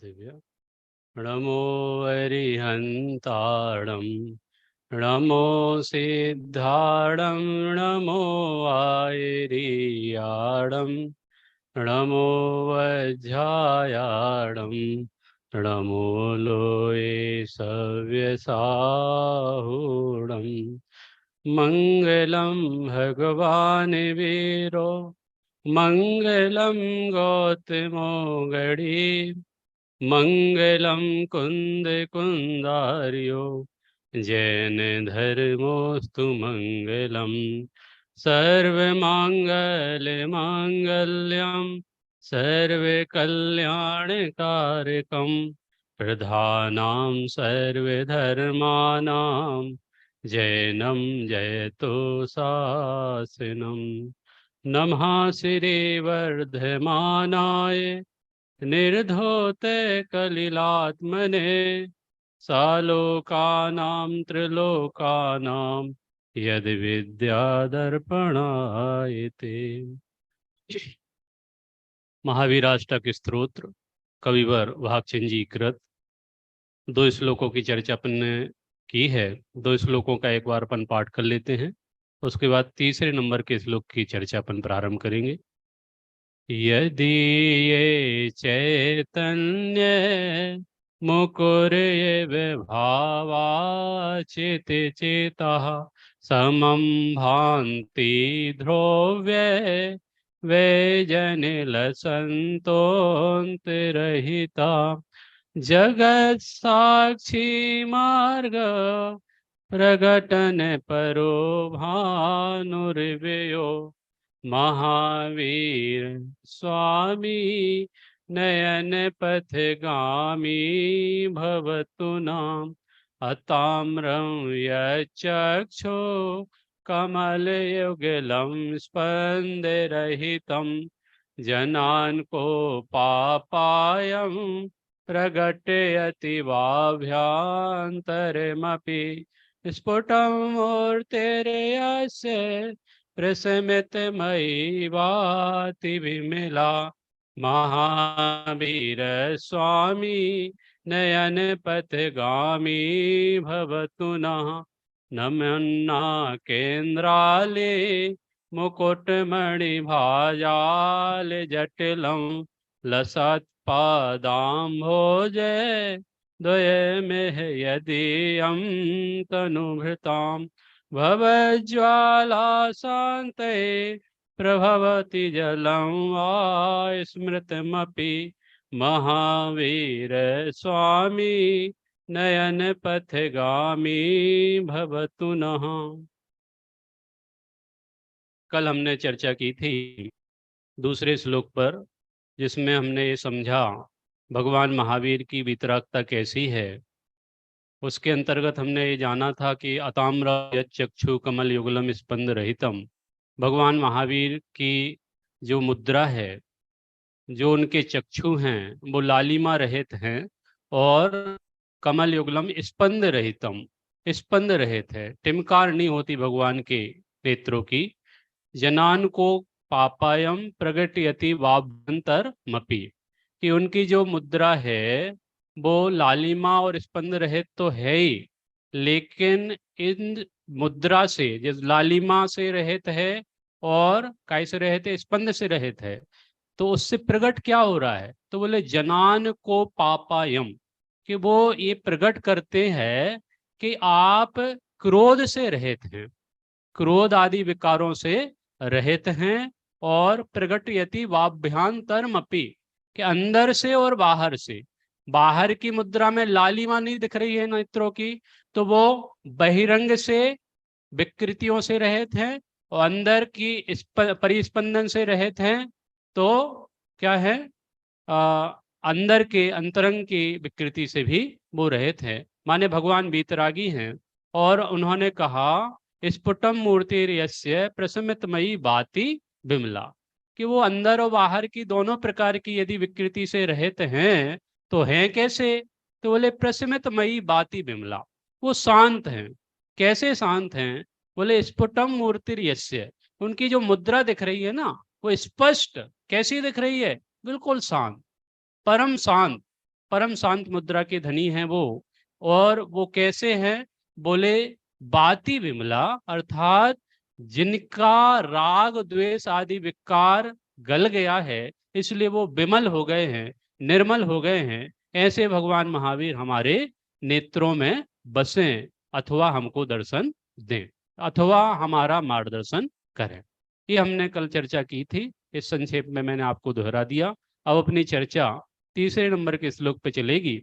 दिव्य नमो अरिहन्ताणं नमो सिद्धाणं नमो आयर्याणं नमो वज्रायाणं नमो लोये सव्यसाहूणं मङ्गलं भगवान् वीरो मङ्गलं गौतमो गणी मङ्गलं कुन्द कुन्दार्यो जैन धर्मोऽस्तु मङ्गलम् सर्वमाङ्गल्यमाङ्गल्यं सर्वकल्याणकारकं प्रधानं सर्वधर्माणां जैनं जयतु शासनं नमः श्रीवर्धमानाय निर्धोते कलिलात्मने सालोकानां त्रिलोकानां यद्विद्यादर्पणायते। महावीराष्टक स्तोत्र कविवर भागचंद जी कृत। 2 श्लोकों की चर्चा अपन ने की है। 2 श्लोकों का एक बार अपन पाठ कर लेते हैं, उसके बाद तीसरे नंबर के श्लोक की चर्चा अपन प्रारंभ करेंगे। यदि ये चैतन्य मुकुर्ये भावा चेते चेतः समं भान्ति ध्रुव्ये वैजनिलसन्तोऽन्तरहिता जगत् साक्षी मार्ग प्रगटन परो भानुर्व्ययो महावीर स्वामी नयन पथगामी भवतु नाम अताम्रं यचक्षु कमलयुगलं स्पन्दरहितं जनान् को पापायं प्रगटयति वाभ्यन्तरमपि स्फुटं मूर्तिर्यस्य प्रशमितमयी वाति विमला महावीर स्वामी नयन पथगामी भवतु नः नमन्ना केन्द्राले मुकुटमणिभाजाल जटिलं लसत्पादाम्भोजे द्वयमेह यदीयं तनुभृतां भवज्वाला शान्ते प्रभवति जलं वा स्मृतमपि महावीर स्वामी नयन पथगामी भवतु नः। कल हमने चर्चा की थी दूसरे श्लोक पर, जिसमें हमने ये समझा भगवान महावीर की वितरागता कैसी है। उसके अंतर्गत हमने ये जाना था कि अताम्र यच्चक्षु कमल युगलम स्पंद रहितम, भगवान महावीर की जो मुद्रा है, जो उनके चक्षु हैं, वो लालिमा रहित हैं और कमल युगलम स्पंद रहितम, स्पंद रहित है, टिमकार नहीं होती भगवान के नेत्रों की। जनान को पापायम प्रगटयति वाभ्यंतर मपि, कि उनकी जो मुद्रा है वो लालिमा और स्पंद रहित तो है ही, लेकिन इन मुद्रा से, जिस लालिमा से रहित है और कैसे रहित है, स्पंद से रहित है, तो उससे प्रकट क्या हो रहा है, तो बोले जनान को पापायम, कि वो ये प्रकट करते हैं कि आप क्रोध से रहित हैं, क्रोध आदि विकारों से रहित हैं, और प्रगटयति वाभ्यंतरमपि, कि अंदर से और बाहर से, बाहर की मुद्रा में लालिमा नहीं दिख रही है नेत्रों की, तो वो बहिरंग से विकृतियों से रहित हैं, और अंदर की परिस्पंदन से रहित हैं, तो क्या है, अंदर के अंतरंग की विकृति से भी वो रहित हैं, माने भगवान वीतरागी हैं। और उन्होंने कहा स्फुटम मूर्तिर्यस्य प्रशमितमयी बाति विमला, कि वो अंदर और बाहर की दोनों प्रकार की यदि विकृति से रहित हैं तो हैं कैसे, तो बोले प्रशमितमयी बाति विमला, वो शांत हैं। कैसे शांत हैं, बोले स्फुटम मूर्तिर्यस्य, उनकी जो मुद्रा दिख रही है ना, वो स्पष्ट कैसी दिख रही है, बिल्कुल शांत, परम शांत, परम शांत मुद्रा के धनी हैं वो। और वो कैसे हैं? बोले बाती विमला, अर्थात जिनका राग द्वेष आदि विकार गल गया है, इसलिए वो विमल हो गए हैं, निर्मल हो गए हैं। ऐसे भगवान महावीर हमारे नेत्रों में बसें, अथवा हमको दर्शन दें, अथवा हमारा मार्गदर्शन करें। ये हमने कल चर्चा की थी, इस संक्षेप में मैंने आपको दोहरा दिया। अब अपनी चर्चा तीसरे नंबर के श्लोक पे चलेगी।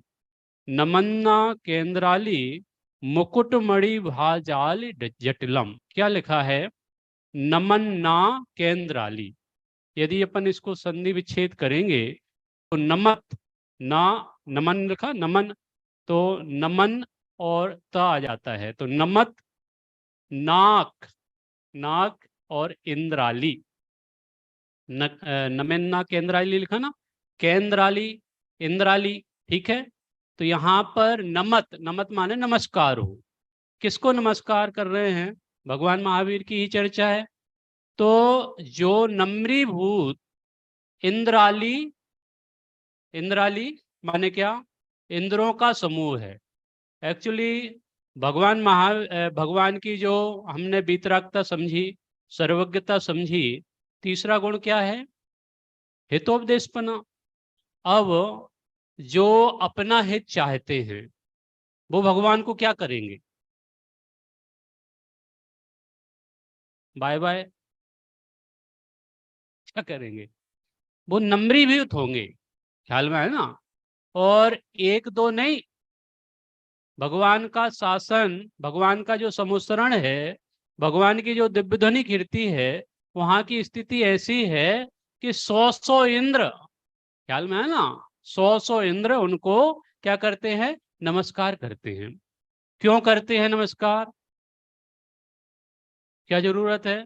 नमन्ना केंद्राली मुकुटमणि भाजाल जटिलम। क्या लिखा है? नमन्ना केंद्राली। यदि अपन इसको संधि विच्छेद करेंगे तो नमत ना, नमन लिखा, नमन, तो नमन और त आ जाता है, तो नमत नाक, नाक और इंद्राली, नमन्ना केंद्राली लिखा ना, केंद्राली इंद्राली, ठीक है। तो यहाँ पर नमत, नमत माने नमस्कार हो। किसको नमस्कार कर रहे हैं? भगवान महावीर की ही चर्चा है। तो जो नम्रीभूत इंद्राली, इंद्राली माने क्या? इंद्रों का समूह है। एक्चुअली भगवान की जो हमने बीतरागता समझी, सर्वज्ञता समझी, तीसरा गुण क्या है? हितोपदेशपना। अब जो अपना हित चाहते हैं वो भगवान को क्या करेंगे? Bye bye. क्या करेंगे? वो नम्री भी होंगे, ख्याल में है ना। और एक दो नहीं, भगवान का शासन, भगवान का जो समुसरण है, भगवान की जो दिव्य ध्वनि कीर्ति है, वहां की स्थिति ऐसी है कि 100 इंद्र, ख्याल में है ना, 100 इंद्र उनको क्या करते हैं? नमस्कार करते हैं। क्यों करते हैं नमस्कार? क्या जरूरत है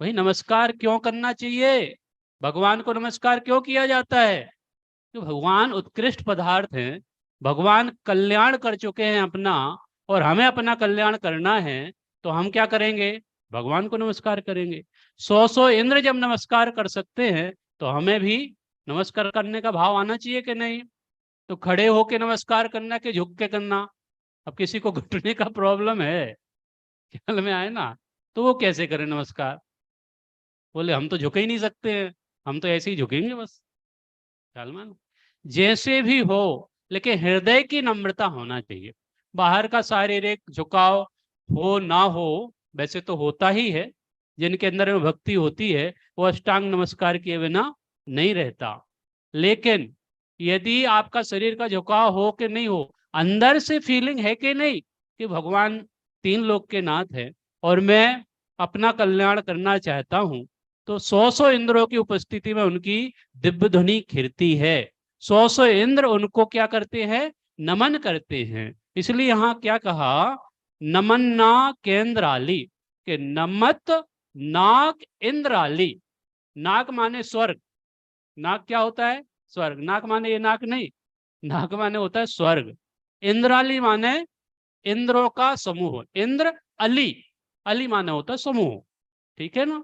भाई? नमस्कार क्यों करना चाहिए? भगवान को नमस्कार क्यों किया जाता है? कि भगवान उत्कृष्ट पदार्थ हैं, भगवान कल्याण कर चुके हैं अपना, और हमें अपना कल्याण करना है, तो हम क्या करेंगे? भगवान को नमस्कार करेंगे। 100 इंद्र जब नमस्कार कर सकते हैं तो हमें भी नमस्कार करने का भाव आना चाहिए कि नहीं? तो खड़े होके नमस्कार करना कि झुक के करना? अब किसी को घुटने का प्रॉब्लम है, ख्याल में आए ना, तो वो कैसे करें नमस्कार? बोले हम तो झुक ही नहीं सकते हैं, हम तो ऐसे ही झुकेंगे बस, ख्याल में। जैसे भी हो, लेकिन हृदय की नम्रता होना चाहिए। बाहर का शारीरिक झुकाव हो ना हो, वैसे तो होता ही है, जिनके अंदर में भक्ति होती है वो अष्टांग नमस्कार किए बिना नहीं रहता। लेकिन यदि आपका शरीर का झुकाव हो कि नहीं हो, अंदर से फीलिंग है कि नहीं कि भगवान तीन लोक के नाथ है और मैं अपना कल्याण करना चाहता हूं, तो 100 इंद्रों की उपस्थिति में उनकी दिव्य ध्वनि खिरती है। 100 इंद्र उनको क्या करते हैं? नमन करते हैं। इसलिए यहाँ क्या कहा? नमन्ना केंद्राली, के नमत नाक इंद्राली। नाक माने स्वर्ग, नाक क्या होता है? स्वर्ग। नाक माने ये नाक नहीं, नाक माने होता है स्वर्ग। इंद्राली माने इंद्रों का समूह। इंद्र अली, अली माने होता है समूह, ठीक है ना।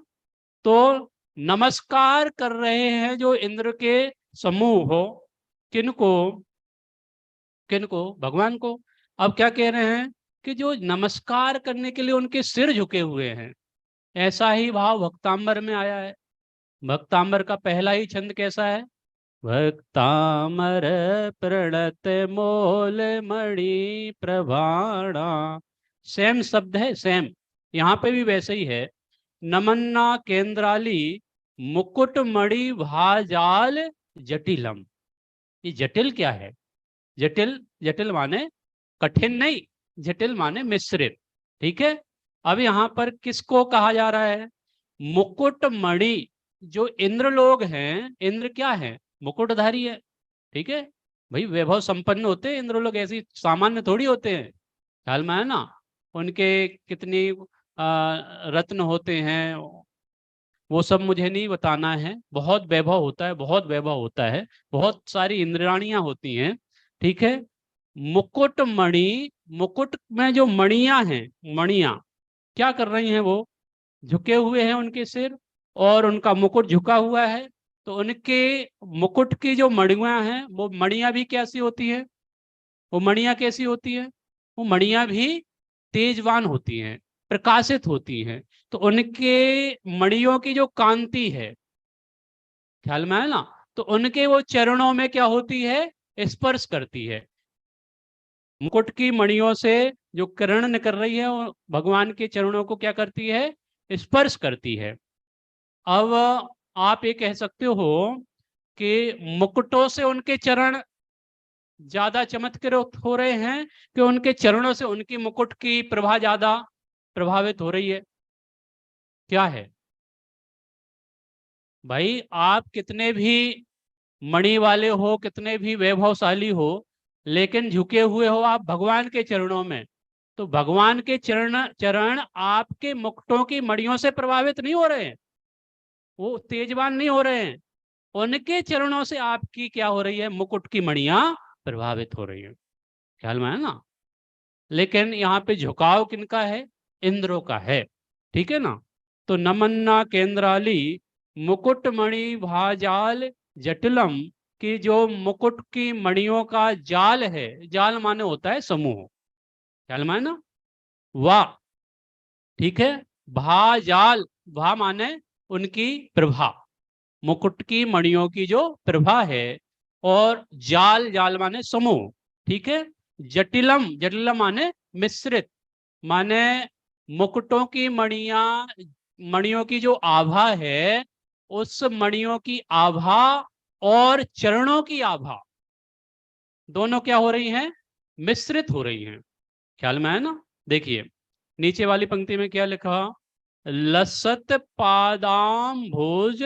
तो नमस्कार कर रहे हैं जो इंद्र के समूह हो, किनको? किनको? भगवान को। अब क्या कह रहे हैं कि जो नमस्कार करने के लिए उनके सिर झुके हुए हैं, ऐसा ही भाव भक्तांबर में आया है। भक्तांबर का पहला ही छंद कैसा है? भक्तामर प्रणत मोल मणि प्रभाणा। सेम शब्द है, सेम। यहाँ पे भी वैसे ही है। नमन्ना केंद्राली मुकुट मणि भाजाल जटिलम। ये जटिल क्या है? जटिल, जटिल माने कठिन नहीं, जटिल माने मिश्रित, ठीक है। अब यहाँ पर किसको कहा जा रहा है? मुकुट मणि। जो इंद्र लोग हैं, इंद्र क्या है? मुकुटधारी है, ठीक है भाई। वैभव संपन्न होते हैं इंद्र लोग, ऐसी सामान्य थोड़ी होते हैं, ख्याल में है ना। उनके कितनी रत्न होते हैं वो सब मुझे नहीं बताना है। बहुत वैभव होता है, बहुत वैभव होता है, बहुत सारी इंद्राणियां होती हैं, ठीक है। मुकुट मणि, मुकुट में जो मणियां हैं, मणियां क्या कर रही हैं? वो झुके हुए हैं उनके सिर, और उनका मुकुट झुका हुआ है, तो उनके मुकुट की जो मणियां हैं वो मणियां भी कैसी होती हैं? वो मणियां कैसी होती हैं? वो मणियां भी तेजवान होती हैं, प्रकाशित होती हैं। तो उनके मणियों की जो कांति है, ख्याल में है ना, तो उनके वो चरणों में क्या होती है? स्पर्श करती है। मुकुट की मणियों से जो किरण निकल रही है वो भगवान के चरणों को क्या करती है? स्पर्श करती है। अब आप ये कह सकते हो कि मुकुटों से उनके चरण ज्यादा चमत्कृत हो रहे हैं कि उनके चरणों से उनकी मुकुट की प्रभा ज्यादा प्रभावित हो रही है? क्या है भाई? आप कितने भी मणि वाले हो, कितने भी वैभवशाली हो, लेकिन झुके हुए हो आप भगवान के चरणों में, तो भगवान के चरण चरण आपके मुकुटों की मणियों से प्रभावित नहीं हो रहे हैं, वो तेजवान नहीं हो रहे हैं। उनके चरणों से आपकी क्या हो रही है? मुकुट की मणियां प्रभावित हो रही है। ख्याल में है ना? लेकिन यहाँ पे झुकाव किनका है? इंद्रों का है। ठीक है ना? तो नमन्ना केंद्राली मुकुटमणि भाजाल जटिलम की जो मुकुट की मणियों का जाल है, जाल माने होता है समूह, ख्याल में है ना? वाह, ठीक है। भाजाल, भा माने उनकी प्रभा, मुकुट की मणियों की जो प्रभा है, और जाल, जाल माने समूह, ठीक है। जटिलम, जटिलम माने मिश्रित, माने मुकुटों की मणियां, मणियों की जो आभा है, उस मणियों की आभा और चरणों की आभा दोनों क्या हो रही हैं? मिश्रित हो रही हैं। ख्याल में है ना? देखिए नीचे वाली पंक्ति में क्या लिखा? लसत पादाम भोज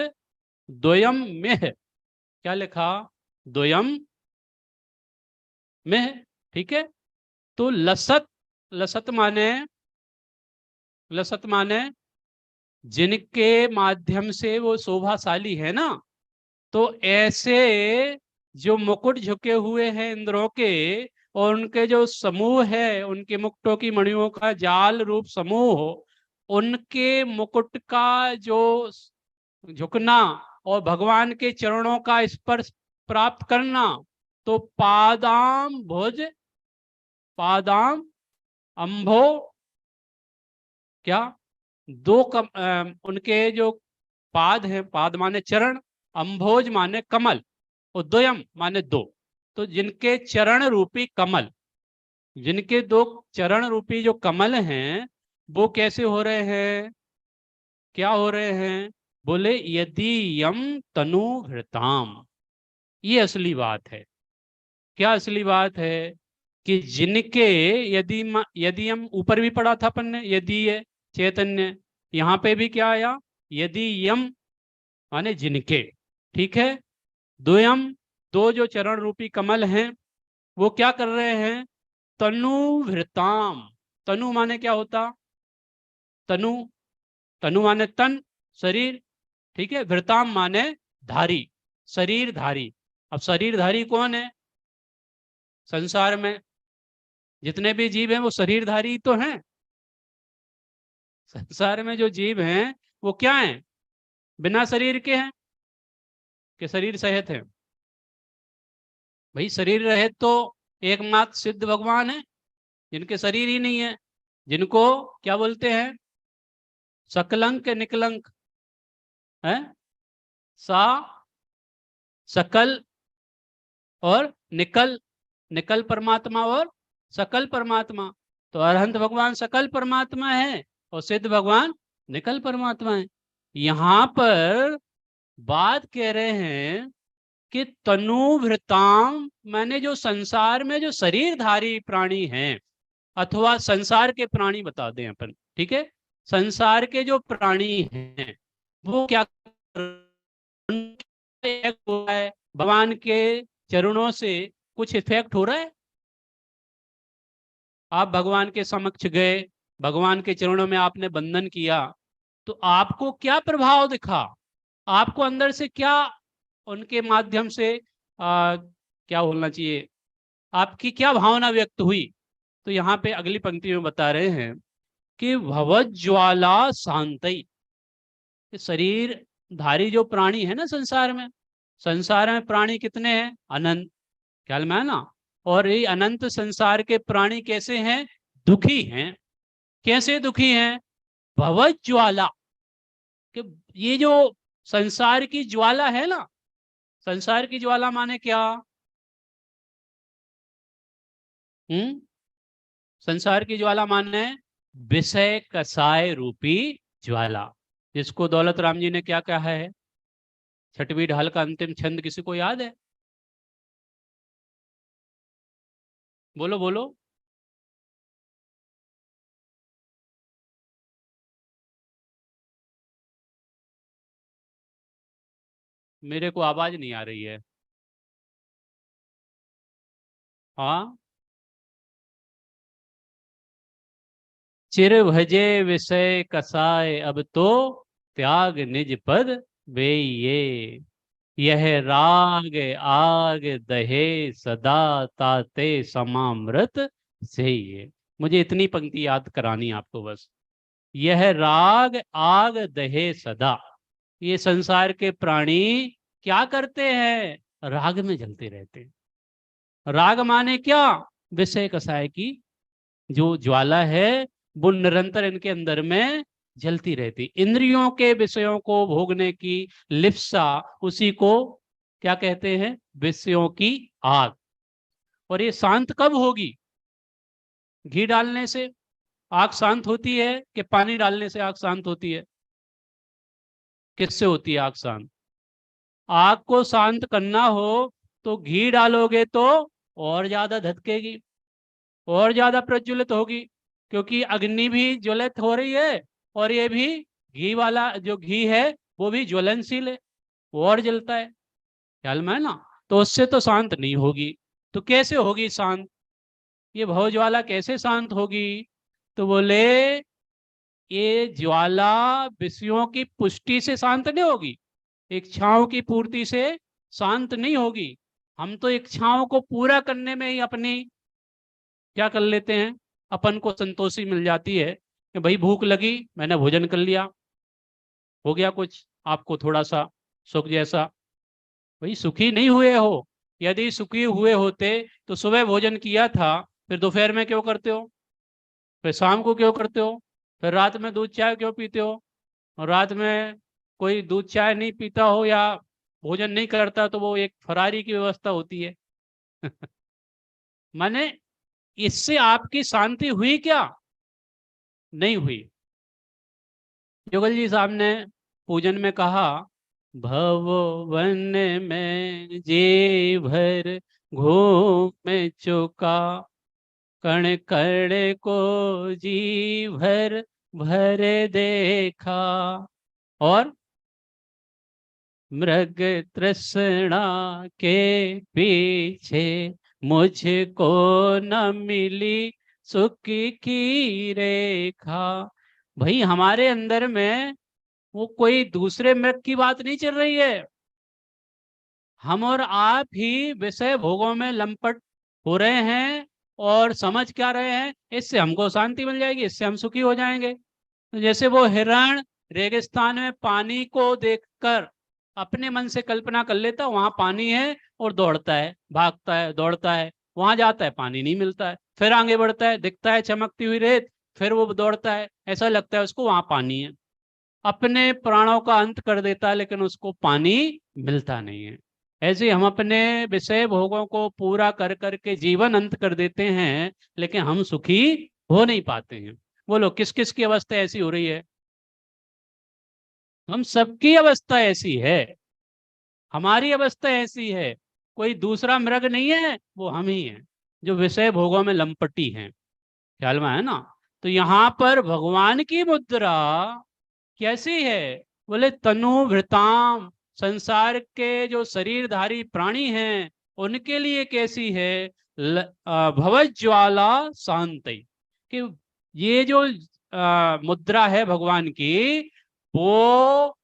द्वयम में, क्या लिखा? द्वयम में, ठीक है। तो लसत, लसत माने, लसत माने जिनके माध्यम से वो शोभाशाली है ना, तो ऐसे जो मुकुट झुके हुए हैं इंद्रों के, और उनके जो समूह है, उनके मुकुटों की मणियों का जाल रूप समूह, उनके मुकुट का जो झुकना और भगवान के चरणों का स्पर्श प्राप्त करना, तो पादाम भुज, पादाम अंभो, क्या दो उनके जो पाद हैं, पाद माने चरण, अंभोज माने कमल, और द्वयम माने दो। तो जिनके चरण रूपी कमल, जिनके दो चरण रूपी जो कमल हैं, वो कैसे हो रहे हैं? क्या हो रहे हैं? बोले यदि यम तनु हृताम। ये असली बात है। क्या असली बात है? कि जिनके, यदि यदि हम ऊपर भी पढ़ा था अपन ने, यदि है चैतन्य, यहाँ पे भी क्या आया? यदि यम माने जिनके, ठीक है। द्वयम, दो जो चरण रूपी कमल हैं, वो क्या कर रहे हैं? तनु भृताम, तनु माने क्या होता? तनु, तनु माने तन, शरीर, ठीक है। भृताम माने धारी, शरीर धारी। अब शरीरधारी कौन है संसार में? जितने भी जीव हैं वो शरीरधारी तो हैं। संसार में जो जीव हैं वो क्या हैं? बिना शरीर के हैं कि शरीर सहित है? भाई शरीर रहित तो एकमात्र सिद्ध भगवान है, जिनके शरीर ही नहीं है, जिनको क्या बोलते हैं? सकलंक निकलंक है, सा, सकल और निकल, निकल परमात्मा और सकल परमात्मा। तो अरहंत भगवान सकल परमात्मा है और सिद्ध भगवान निकल परमात्मा है। यहां पर बात कह रहे हैं कि तनुभृताम मैंने जो संसार में जो शरीरधारी प्राणी हैं, अथवा संसार के प्राणी बता दें अपन, ठीक है। संसार के जो प्राणी हैं वो क्या कर रहे हैं? भगवान के चरणों से कुछ इफेक्ट हो रहा है? आप भगवान के समक्ष गए, भगवान के चरणों में आपने वंदन किया, तो आपको क्या प्रभाव दिखा? आपको अंदर से क्या उनके माध्यम से क्या बोलना चाहिए, आपकी क्या भावना व्यक्त हुई? तो यहाँ पे अगली पंक्ति में बता रहे हैं कि भवज्वाला शांति, शरीर धारी जो प्राणी है ना संसार में प्राणी कितने हैं? अनंत। ख्याल में है ना? और ये अनंत संसार के प्राणी कैसे हैं? दुखी हैं। कैसे दुखी हैं? भव ज्वाला, कि ये जो संसार की ज्वाला है ना, संसार की ज्वाला माने क्या? संसार की ज्वाला माने विषय कसाय रूपी ज्वाला, जिसको दौलत राम जी ने क्या कहा है? छठवीं ढाल का अंतिम छंद किसी को याद है? बोलो बोलो। मेरे को आवाज नहीं आ रही है। हाँ। चिर भजे विषय कसाय अब तो, त्याग निज पद वे ये। यह राग आग दहे सदा, ताते समामृत से ये। मुझे इतनी पंक्ति याद करानी आपको बस। यह राग आग दहे सदा, ये संसार के प्राणी क्या करते हैं? राग में जलते रहते हैं। राग माने क्या? विषय कसाय की जो ज्वाला है वो निरंतर इनके अंदर में जलती रहती। इंद्रियों के विषयों को भोगने की लिप्सा, उसी को क्या कहते हैं? विषयों की आग। और ये शांत कब होगी? घी डालने से आग शांत होती है कि पानी डालने से आग शांत होती है? किससे होती है आग शांत? आग को शांत करना हो तो घी डालोगे तो और ज्यादा धधकेगी, और ज्यादा प्रज्वलित होगी, क्योंकि अग्नि भी ज्वलित हो रही है, और ये भी घी वाला जो घी है वो भी ज्वलनशील है, वो और जलता है। ख्याल में है ना? तो उससे तो शांत नहीं होगी। तो कैसे होगी शांत? ये भवज्वाला कैसे शांत होगी? तो बोले ये ज्वाला विषयों की पुष्टि से शांत नहीं होगी, इच्छाओं की पूर्ति से शांत नहीं होगी। हम तो इच्छाओं को पूरा करने में ही अपनी क्या कर लेते हैं? अपन को संतोषी मिल जाती है कि भाई भूख लगी, मैंने भोजन कर लिया, हो गया कुछ आपको थोड़ा सा सुख जैसा। भाई सुखी नहीं हुए हो। यदि सुखी हुए होते तो सुबह भोजन किया था, फिर दोपहर में क्यों करते हो? फिर शाम को क्यों करते हो? फिर रात में दूध चाय क्यों पीते हो? और रात में कोई दूध चाय नहीं पीता हो या भोजन नहीं करता तो वो एक फरारी की व्यवस्था होती है। माने इससे आपकी शांति हुई क्या? नहीं हुई। युगल जी साहब ने पूजन में कहा, भव वन में जी भर घूम चुका, कण कण को जी भर भर देखा, और मृग तृष्णा के पीछे मुझको न मिली सुख की रेखा। भाई हमारे अंदर में वो कोई दूसरे मृग की बात नहीं चल रही है। हम और आप ही विषय भोगों में लंपट हो रहे हैं, और समझ क्या रहे हैं इससे हमको शांति मिल जाएगी, इससे हम सुखी हो जाएंगे। तो जैसे वो हिरण रेगिस्तान में पानी को देखकर अपने मन से कल्पना कर लेता वहां पानी है, और दौड़ता है, भागता है, दौड़ता है, वहां जाता है, पानी नहीं मिलता है, फिर आगे बढ़ता है, दिखता है चमकती हुई रेत, फिर वो दौड़ता है, ऐसा लगता है उसको वहां पानी है, अपने प्राणों का अंत कर देता है, लेकिन उसको पानी मिलता नहीं है। ऐसे हम अपने विषय भोगों को पूरा कर करके जीवन अंत कर देते हैं, लेकिन हम सुखी हो नहीं पाते हैं। बोलो किस किस की अवस्था ऐसी हो रही है? हम सबकी अवस्था ऐसी है। हमारी अवस्था ऐसी है। कोई दूसरा मृग नहीं है, वो हम ही हैं जो विषय भोगों में लंपटी हैं। ख्याल में है ना? तो यहाँ पर भगवान की मुद्रा कैसी है? बोले तनु भृताम, संसार के जो शरीरधारी प्राणी हैं उनके लिए कैसी है? भवज्वाला शांत, कि ये जो मुद्रा है भगवान की, वो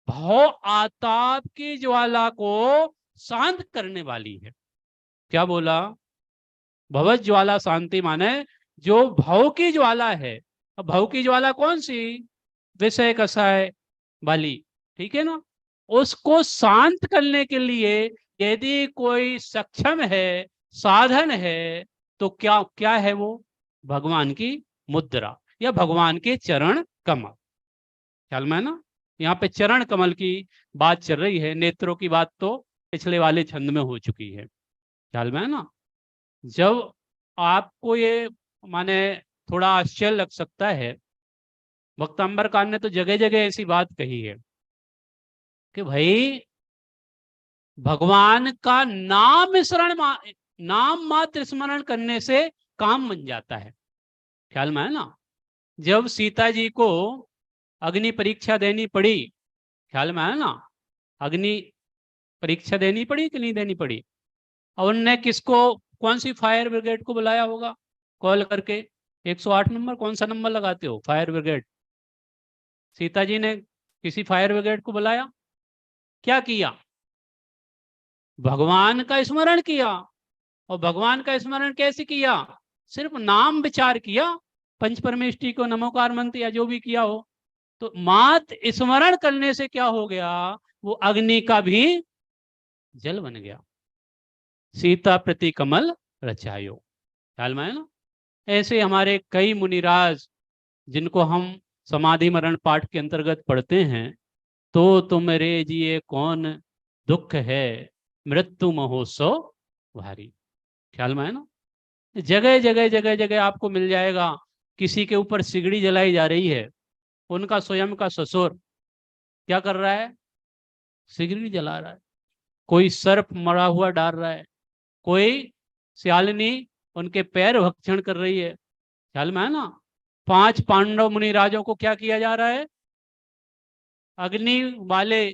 भव आताप की ज्वाला को शांत करने वाली है। क्या बोला? भवत ज्वाला शांति माने जो भव की ज्वाला है। अब भव की ज्वाला कौन सी? विषय कसाय वाली। ठीक है ना। उसको शांत करने के लिए यदि कोई सक्षम है, साधन है, तो क्या क्या है वो? भगवान की मुद्रा या भगवान के चरण कमल। ख्याल में है ना। यहाँ पे चरण कमल की बात चल रही है, नेत्रों की बात तो पिछले वाले छंद में हो चुकी है। ख्याल में है ना। जब आपको ये माने थोड़ा आश्चर्य लग सकता है, भक्त अंबर खान ने तो जगह जगह ऐसी बात कही है कि भाई भगवान का नाम मात्र स्मरण करने से काम बन जाता है। ख्याल में है ना। जब सीता जी को अग्नि परीक्षा देनी पड़ी, ख्याल में है ना, अग्नि परीक्षा देनी पड़ी कि नहीं देनी पड़ी, और उनने किसको, कौन सी फायर ब्रिगेड को बुलाया होगा कॉल करके? 108 नंबर, कौन सा नंबर लगाते हो फायर ब्रिगेड? सीता जी ने किसी फायर ब्रिगेड को बुलाया, क्या किया? भगवान का स्मरण किया। और भगवान का स्मरण कैसे किया? सिर्फ नाम विचार किया, पंच परमेष्टि को नमोकार मंत्र या जो भी किया हो, तो मात्र स्मरण करने से क्या हो गया? वो अग्नि का भी जल बन गया। सीता प्रति कमल रचायो। ख्याल में है ना। ऐसे हमारे कई मुनिराज जिनको हम समाधि मरण पाठ के अंतर्गत पढ़ते हैं, तो तुम रे जिए कौन दुख है, मृत्यु महोत्सव भारी। ख्याल में है ना। जगह जगह जगह जगह आपको मिल जाएगा। किसी के ऊपर सिगड़ी जलाई जा रही है, उनका स्वयं का ससुर क्या कर रहा है? सिगड़ी जला रहा है। कोई सर्प मरा हुआ डाल रहा है, कोई सियालिनी उनके पैर भक्षण कर रही है। ख्याल में है ना। 5 पांडव मुनि राजों को क्या किया जा रहा है? अग्नि वाले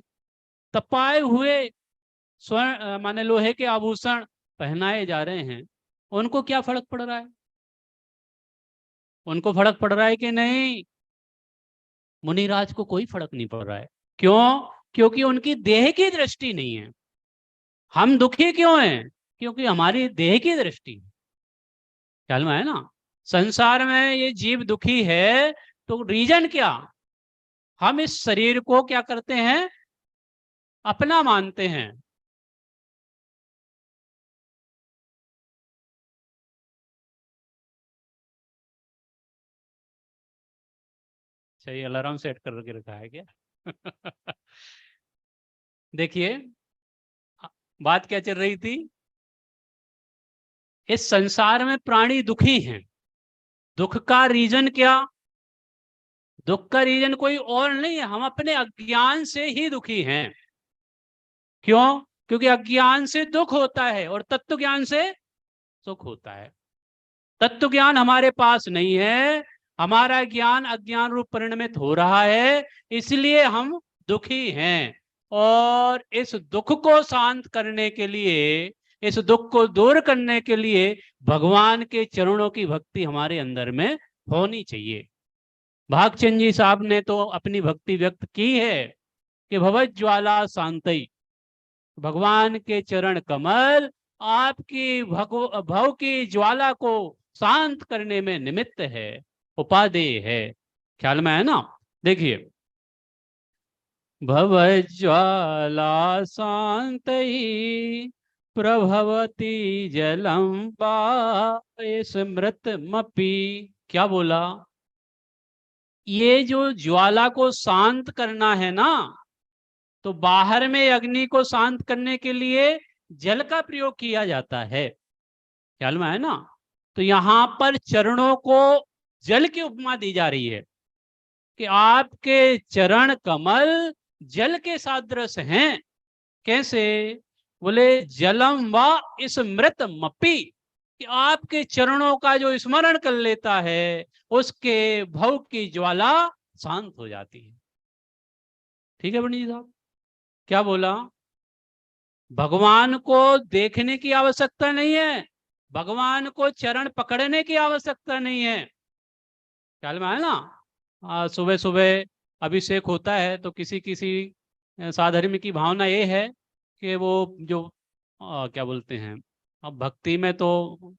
तपाए हुए स्वर्ण माने लोहे के आभूषण पहनाए जा रहे हैं। उनको क्या फर्क पड़ रहा है? उनको फर्क पड़ रहा है कि नहीं? मुनिराज को कोई फर्क नहीं पड़ रहा है। क्यों? क्योंकि उनकी देह की दृष्टि नहीं है। हम दुखी क्यों हैं? क्योंकि हमारी देह की दृष्टि है। ख्याल में है ना। संसार में ये जीव दुखी है, तो रीजन क्या? हम इस शरीर को क्या करते हैं? अपना मानते हैं। सही अलार्म सेट करके रखा है क्या? देखिए, बात क्या चल रही थी। इस संसार में प्राणी दुखी हैं। दुख का रीजन क्या? दुख का रीजन कोई और नहीं है, हम अपने अज्ञान से ही दुखी हैं। क्यों? क्योंकि अज्ञान से दुख होता है और तत्व ज्ञान से सुख होता है। तत्व ज्ञान हमारे पास नहीं है, हमारा ज्ञान अज्ञान रूप परिणमित हो रहा है, इसलिए हम दुखी हैं। और इस दुख को शांत करने के लिए, इस दुख को दूर करने के लिए भगवान के चरणों की भक्ति हमारे अंदर में होनी चाहिए। भागचंद जी साहब ने तो अपनी भक्ति व्यक्त की है कि भवत ज्वाला शांति, भगवान के चरण कमल आपकी भव की ज्वाला को शांत करने में निमित्त है, उपादेय है। ख्याल में है ना। देखिए, भव ज्वाला शांत प्रभवती जलम स्मृत मपी। क्या बोला? ये जो ज्वाला को शांत करना है ना, तो बाहर में अग्नि को शांत करने के लिए जल का प्रयोग किया जाता है। ख्याल में है ना। तो यहां पर चरणों को जल की उपमा दी जा रही है कि आपके चरण कमल जल के सादृश हैं। कैसे? बोले जलम व स्मृत मपी, कि आपके चरणों का जो स्मरण कर लेता है उसके भव की ज्वाला शांत हो जाती है। ठीक है पंडित जी साहब। क्या बोला? भगवान को देखने की आवश्यकता नहीं है, भगवान को चरण पकड़ने की आवश्यकता नहीं है। ख्याल में है ना। सुबह सुबह अभिषेक होता है तो किसी किसी साधर्म की भावना ये है कि वो जो क्या बोलते हैं, अब भक्ति में तो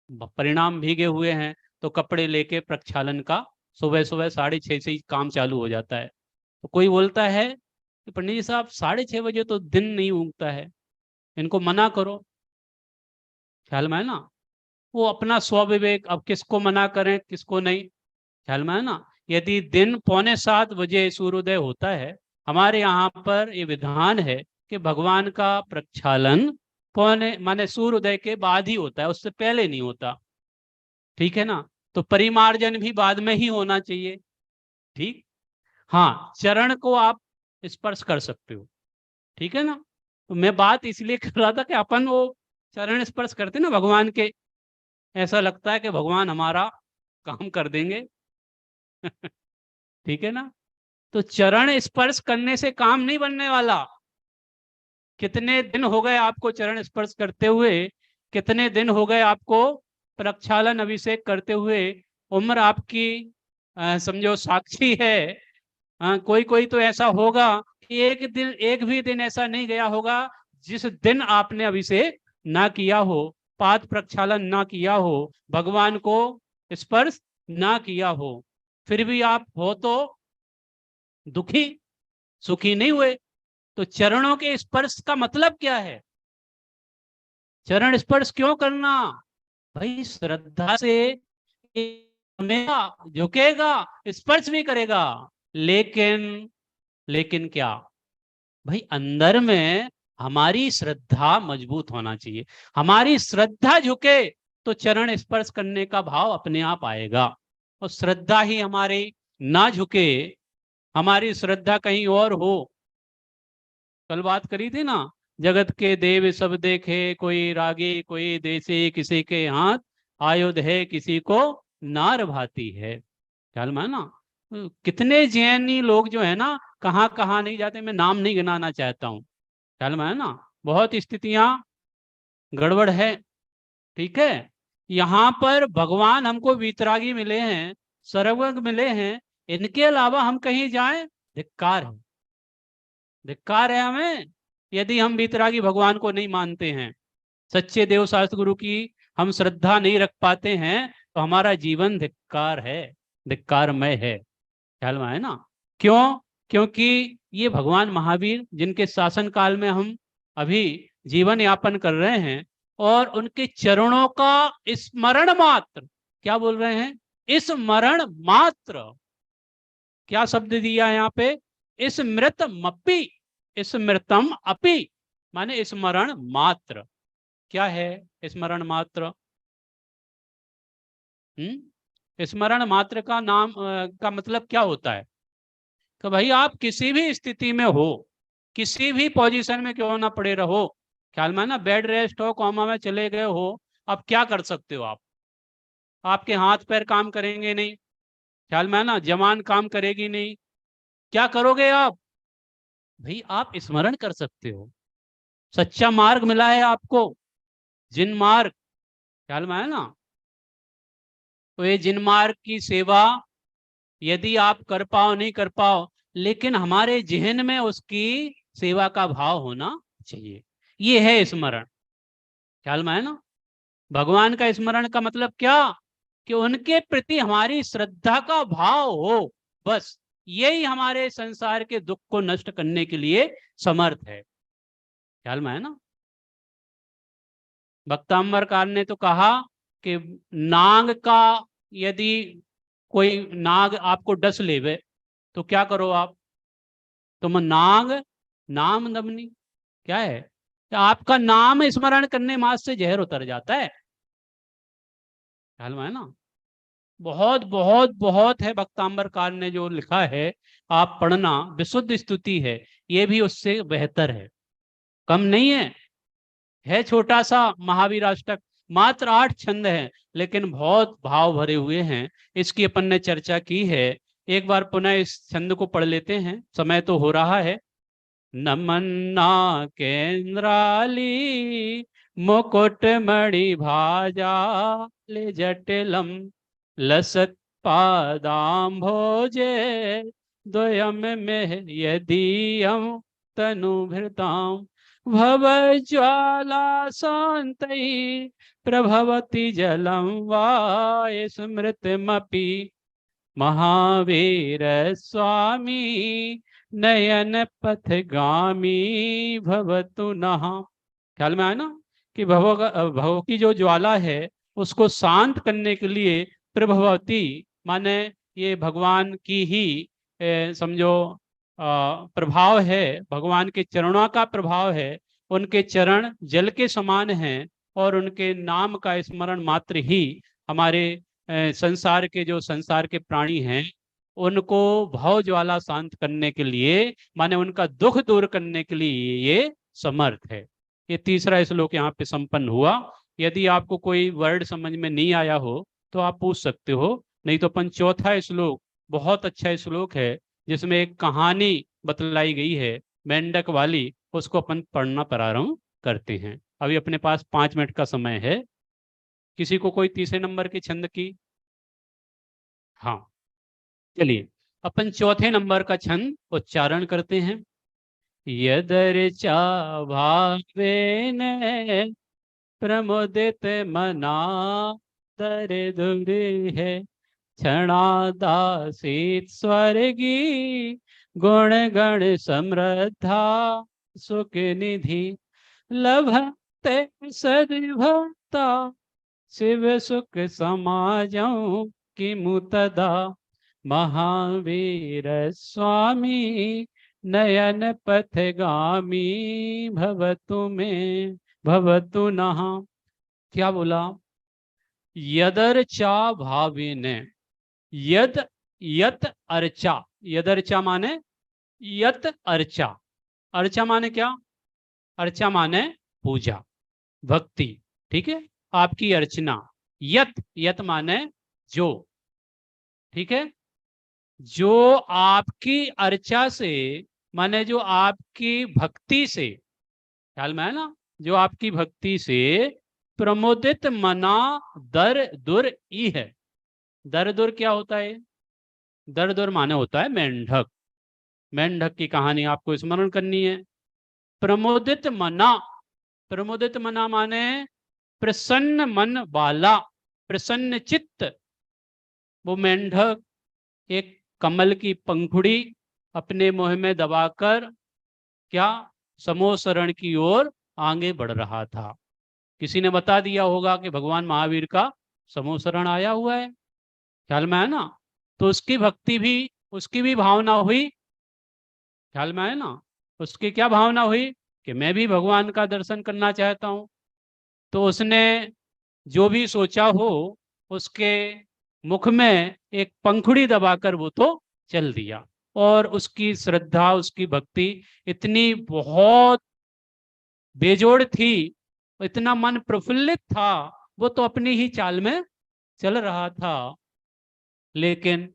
परिणाम भीगे हुए हैं, तो कपड़े लेके प्रक्षालन का सुबह सुबह 6:30 से ही काम चालू हो जाता है। तो कोई बोलता है कि पंडित जी साहब 6:30 बजे तो दिन नहीं उगता है, इनको मना करो। ख्याल में है ना, वो अपना स्वविवेक, अब किसको मना करें किसको नहीं, ख्याल में है ना। यदि दिन 6:45 सूर्योदय होता है, हमारे यहाँ पर ये विधान है कि भगवान का प्रक्षालन पौने माने सूर्योदय के बाद ही होता है, उससे पहले नहीं होता, ठीक है ना। तो परिमार्जन भी बाद में ही होना चाहिए, ठीक। हाँ, चरण को आप स्पर्श कर सकते हो, ठीक है ना। तो मैं बात इसलिए कर रहा था कि अपन वो चरण स्पर्श करते ना भगवान के, ऐसा लगता है कि भगवान हमारा काम कर देंगे। ठीक है ना। तो चरण स्पर्श करने से काम नहीं बनने वाला। कितने दिन हो गए आपको चरण स्पर्श करते हुए, कितने दिन हो गए आपको प्रक्षालन अभिषेक करते हुए, उम्र आपकी समझो साक्षी है। कोई कोई तो ऐसा होगा कि एक भी दिन ऐसा नहीं गया होगा जिस दिन आपने अभिषेक ना किया हो, पाद प्रक्षालन ना किया हो, भगवान को स्पर्श ना किया हो, फिर भी आप हो तो दुखी, सुखी नहीं हुए। तो चरणों के स्पर्श का मतलब क्या है? चरण स्पर्श क्यों करना? भाई श्रद्धा से झुकेगा, स्पर्श भी करेगा, लेकिन लेकिन क्या भाई, अंदर में हमारी श्रद्धा मजबूत होना चाहिए। हमारी श्रद्धा झुके तो चरण स्पर्श करने का भाव अपने आप आएगा। और श्रद्धा ही हमारी ना झुके, हमारी श्रद्धा कहीं और हो, कल बात करी थी ना, जगत के देव सब देखे, कोई रागी कोई देसी, किसी के हाथ आयुध है, किसी को नार भाती है। ख्याल में है ना। कितने जैनी लोग जो है ना, कहाँ कहाँ नहीं जाते, मैं नाम नहीं गिनाना चाहता हूँ, ख्याल में है ना। बहुत स्थितियां गड़बड़ है, ठीक है। यहाँ पर भगवान हमको वीतरागी मिले हैं, सर्वज्ञ मिले हैं, इनके अलावा हम कहीं जाएं, धिक्कार है, धिक्कार है हमें, यदि हम वीतरागी भगवान को नहीं मानते हैं, सच्चे देव शास्त्र गुरु की हम श्रद्धा नहीं रख पाते हैं, तो हमारा जीवन धिक्कार है, धिक्कारमय है। ख्याल में है ना। क्यों? क्योंकि ये भगवान महावीर जिनके शासन काल में हम अभी जीवन यापन कर रहे हैं, और उनके चरणों का स्मरण मात्र, क्या बोल रहे हैं, स्मरण मात्र, क्या शब्द दिया यहाँ पे, स्मृतमपि, स्मृतम अपि, माने स्मरण मात्र। क्या है स्मरण मात्र? स्मरण मात्र का नाम का मतलब क्या होता है? तो भाई आप किसी भी स्थिति में हो, किसी भी पोजीशन में क्यों ना पड़े रहो, ख्याल में ना, बेड रेस्ट हो, कोमा में चले गए हो, अब क्या कर सकते हो आप? आपके हाथ पैर काम करेंगे नहीं, ख्याल में ना, जवान काम करेगी नहीं, क्या करोगे आप? भाई आप स्मरण कर सकते हो, सच्चा मार्ग मिला है आपको, जिन मार्ग, ख्याल में है ना। तो ये जिन मार्ग की सेवा यदि आप कर पाओ नहीं कर पाओ, लेकिन हमारे जहन में उसकी सेवा का भाव होना चाहिए, ये है स्मरण। ख्याल में है ना। भगवान का स्मरण का मतलब क्या, कि उनके प्रति हमारी श्रद्धा का भाव हो, बस यही हमारे संसार के दुख को नष्ट करने के लिए समर्थ है। ख्याल में है ना। भक्तांबरकार ने तो कहा कि नाग का, यदि कोई नाग आपको डस लेवे तो क्या करो आप? तुम नाग नाम दमनी, क्या है, कि आपका नाम स्मरण करने मात्र से जहर उतर जाता है। ख्याल में है ना। बहुत बहुत बहुत है भक्तांबरकार ने जो लिखा है, आप पढ़ना, विशुद्ध स्तुति है, ये भी उससे बेहतर है, कम नहीं है छोटा सा महावीर अष्टक, मात्र 8 छंद हैं, लेकिन बहुत भाव भरे हुए हैं। इसकी अपन ने चर्चा की है, एक बार पुनः इस छंद को पढ़ लेते हैं, समय तो हो रहा है। नमन्ना केंद्राली मुकुट मणि भाजा ले जटिलम लसत पादाम्भोजे द्वयम में यदीयम तनुभृताम भवज्वाला शान्तै प्रभवति जलं वा स्मृतिमपि महावीर स्वामी नयन पथगामी भवतु नः। ख्याल में आया ना कि भव की जो ज्वाला है उसको शांत करने के लिए प्रभवती माने ये भगवान की ही समझो प्रभाव है, भगवान के चरणों का प्रभाव है। उनके चरण जल के समान हैं और उनके नाम का स्मरण मात्र ही हमारे संसार के जो संसार के प्राणी हैं उनको भाव ज्वाला शांत करने के लिए माने उनका दुख दूर करने के लिए ये समर्थ है। ये तीसरा श्लोक यहाँ पे संपन्न हुआ। यदि आपको कोई वर्ड समझ में नहीं आया हो तो आप पूछ सकते हो, नहीं तो अपन चौथा श्लोक बहुत अच्छा श्लोक है जिसमें एक कहानी बतलाई गई है मेंढक वाली, उसको अपन पढ़ना प्रारंभ करते हैं। अभी अपने पास 5 मिनट का समय है। किसी को कोई तीसरे नंबर के छंद की? हाँ, चलिए अपन चौथे नंबर का छंद उच्चारण करते हैं। यदर्चा भावेन प्रमुदित मना दर दूर है क्षणादासीत स्वर्गी गुण गण समृद्धा सुख निधि लभते सद्भक्ता शिव सुख समाजों की मुतदा महावीर स्वामी नयन पथगामी भवतु में भवतु नः। क्या बोला? यदर्चा भावेन, यद यत अर्चा, यदर्चा माने यत अर्चा, अर्चा माने क्या? अर्चा माने पूजा भक्ति, ठीक है, आपकी अर्चना। यत यत माने जो, ठीक है, जो आपकी अर्चा से माने जो आपकी भक्ति से, ख्याल में है ना, जो आपकी भक्ति से प्रमोदित मना दर दुर ई है। दर दुर क्या होता है? दर दुर माने होता है मेंढक। मेंढक की कहानी आपको स्मरण करनी है। प्रमोदित मना, प्रमोदित मना माने प्रसन्न मन वाला, प्रसन्न चित्त। वो मेंढक एक कमल की पंखुड़ी अपने मुंह में दबाकर क्या समोसरण की ओर आगे बढ़ रहा था। किसी ने बता दिया होगा कि भगवान महावीर का समोसरण आया हुआ है, ख्याल में है ना, तो उसकी भक्ति भी, उसकी भी भावना हुई, ख्याल में है ना, उसकी क्या भावना हुई कि मैं भी भगवान का दर्शन करना चाहता हूं। तो उसने जो भी सोचा हो उसके मुख में एक पंखुड़ी दबाकर वो तो चल दिया। और उसकी श्रद्धा, उसकी भक्ति इतनी बहुत बेजोड़ थी, इतना मन प्रफुल्लित था, वो तो अपनी ही चाल में चल रहा था। लेकिन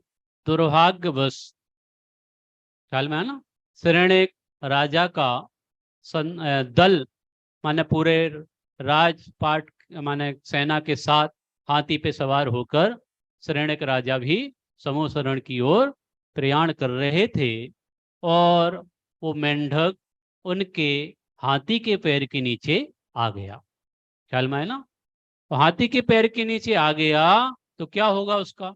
दुर्भाग्यवश, ख्याल में है ना, शरणेक राजा का दल माने पूरे राजपाट माने सेना के साथ हाथी पे सवार होकर शरणेक राजा भी समोसरण की ओर प्रयाण कर रहे थे और वो मेंढक उनके हाथी के पैर के नीचे आ गया। ख्याल में है ना, तो हाथी के पैर के नीचे आ गया तो क्या होगा उसका?